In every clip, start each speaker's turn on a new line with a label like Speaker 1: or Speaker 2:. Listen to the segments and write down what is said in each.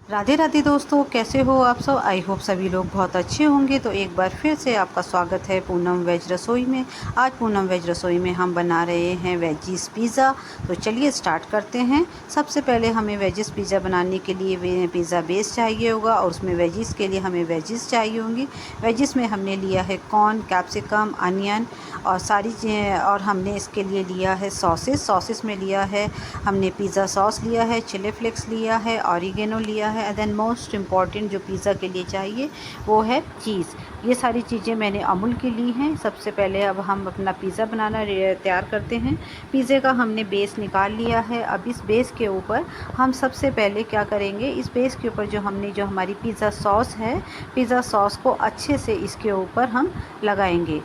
Speaker 1: राधे राधे दोस्तों, कैसे हो आप सब। आई होप सभी लोग बहुत अच्छे होंगे। तो एक बार फिर से आपका स्वागत है पूनम वेज रसोई में। आज पूनम वेज रसोई में हम बना रहे हैं वेजिस पिज़्ज़ा। तो चलिए स्टार्ट करते हैं। सबसे पहले हमें वेजिस पिज़्ज़ा बनाने के लिए पिज़्ज़ा बेस चाहिए होगा और उसमें वेजिस के लिए हमें वेजिस चाहिए होंगी। वेजिस में हमने लिया है कॉर्न, कैप्सिकम, अनियन और सारी चीज़ें। और हमने इसके लिए लिया है सॉसेस में लिया है हमने पिज़्ज़ा सॉस लिया है, चिली फ्लेक्स लिया है, ऑरिगेनो लिया है। एंड देन मोस्ट इम्पॉर्टेंट जो पिज़्ज़ा के लिए चाहिए वो है चीज़। ये सारी चीज़ें मैंने अमूल की ली हैं। सबसे पहले अब हम अपना पिज़्ज़ा बनाना तैयार करते हैं। पिज़्ज़े का हमने बेस निकाल लिया है। अब इस बेस के ऊपर हम सबसे पहले क्या करेंगे, इस बेस के ऊपर जो हमारी पिज़्ज़ा सॉस है, पिज़्ज़ा सॉस को अच्छे से इसके ऊपर हम लगाएंगे।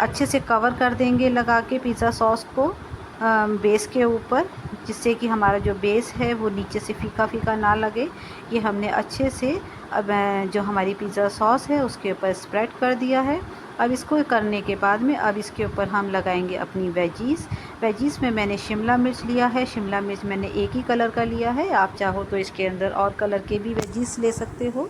Speaker 1: अच्छे से कवर कर देंगे लगा के पिज़्ज़ा सॉस को बेस के ऊपर, जिससे कि हमारा जो बेस है वो नीचे से फीका फीका ना लगे। ये हमने अच्छे से अब जो हमारी पिज़्ज़ा सॉस है उसके ऊपर स्प्रेड कर दिया है। अब इसको करने के बाद में अब इसके ऊपर हम लगाएंगे अपनी वेजीज़ में मैंने शिमला मिर्च लिया है। शिमला मिर्च मैंने एक ही कलर का लिया है, आप चाहो तो इसके अंदर और कलर के भी वेजीज़ ले सकते हो।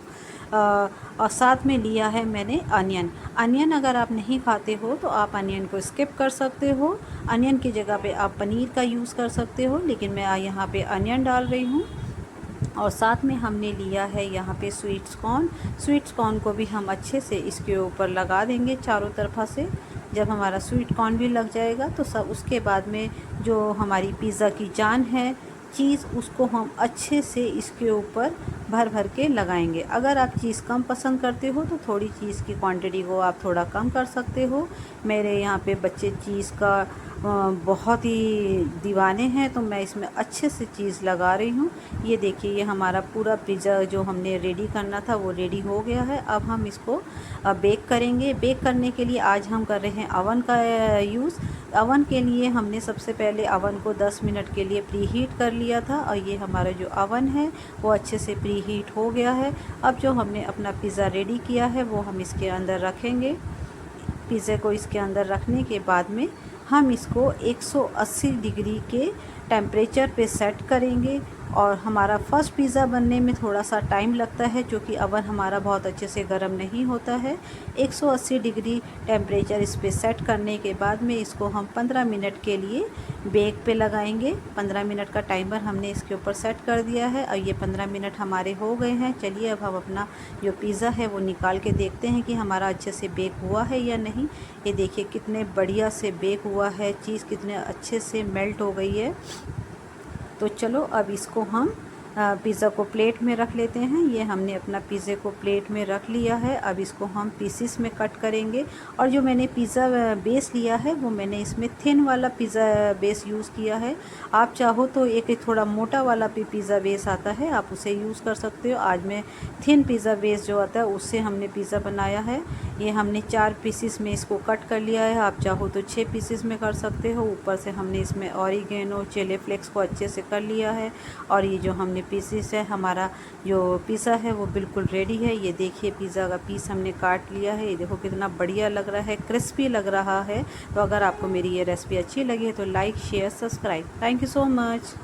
Speaker 1: और साथ में लिया है मैंने अनियन अगर आप नहीं खाते हो तो आप अनियन को स्किप कर सकते हो। अनियन की जगह पे आप पनीर का यूज़ कर सकते हो, लेकिन मैं यहाँ पे अनियन डाल रही हूँ। और साथ में हमने लिया है यहाँ पे स्वीट्स कॉर्न को भी हम अच्छे से इसके ऊपर लगा देंगे चारों तरफा से। जब हमारा स्वीट कॉर्न भी लग जाएगा तो सब उसके बाद में जो हमारी पिज़्ज़ा की जान है चीज़, उसको हम अच्छे से इसके ऊपर भर भर के लगाएंगे। अगर आप चीज़ कम पसंद करते हो तो थोड़ी चीज़ की क्वांटिटी को आप थोड़ा कम कर सकते हो। मेरे यहाँ पे बच्चे चीज़ का बहुत ही दीवाने हैं, तो मैं इसमें अच्छे से चीज़ लगा रही हूँ। ये देखिए, ये हमारा पूरा पिज़्ज़ा जो हमने रेडी करना था वो रेडी हो गया है। अब हम इसको बेक करेंगे। बेक करने के लिए आज हम कर रहे हैं अवन का यूज़। अवन के लिए हमने सबसे पहले अवन को 10 मिनट के लिए प्री हीट कर लिया था और ये हमारा जो अवन है वो अच्छे से प्री हीट हो गया है। अब जो हमने अपना पिज़्ज़ा रेडी किया है वो हम इसके अंदर रखेंगे। पिज़्ज़े को इसके अंदर रखने के बाद में हम इसको 180 डिग्री के टेम्परेचर पे सेट करेंगे। और हमारा फ़र्स्ट पिज़्ज़ा बनने में थोड़ा सा टाइम लगता है क्योंकि अवन हमारा बहुत अच्छे से गर्म नहीं होता है। 180 डिग्री टेम्परेचर इस पे सेट करने के बाद में इसको हम 15 मिनट के लिए बेक पे लगाएंगे। 15 मिनट का टाइमर हमने इसके ऊपर सेट कर दिया है और ये 15 मिनट हमारे हो गए हैं। चलिए अब हम अपना जो पिज़्ज़ा है वो निकाल के देखते हैं कि हमारा अच्छे से बेक हुआ है या नहीं। ये देखिए कितने बढ़िया से बेक हुआ है, चीज़ कितने अच्छे से मेल्ट हो गई है। तो चलो अब इसको हम पिज़्ज़ा को प्लेट में रख लेते हैं। ये हमने अपना पिज़्ज़े को प्लेट में रख लिया है। अब इसको हम पीसेस में कट करेंगे। और जो मैंने पिज़्ज़ा बेस लिया है वो मैंने इसमें थिन वाला पिज़्ज़ा बेस यूज़ किया है। आप चाहो तो एक थोड़ा मोटा वाला भी पिज़्ज़ा बेस आता है, आप उसे यूज़ कर सकते हो। आज मैं थिन पिज़्ज़ा बेस जो आता है उससे हमने पिज़्ज़ा बनाया है। ये हमने 4 पीसेस में इसको कट कर लिया है, आप चाहो तो 6 पीसेस में कर सकते हो। ऊपर से हमने इसमें ऑरिगेनो, चिली फ्लेक्स को अच्छे से कर लिया है। और ये जो हमने पीसेस है, हमारा जो पिज़्ज़ा है वो बिल्कुल रेडी है। ये देखिए पिज़्ज़ा का पीस हमने काट लिया है। ये देखो कितना बढ़िया लग रहा है, क्रिस्पी लग रहा है। तो अगर आपको मेरी ये रेसिपी अच्छी लगी तो like, share, subscribe. Thank you so much.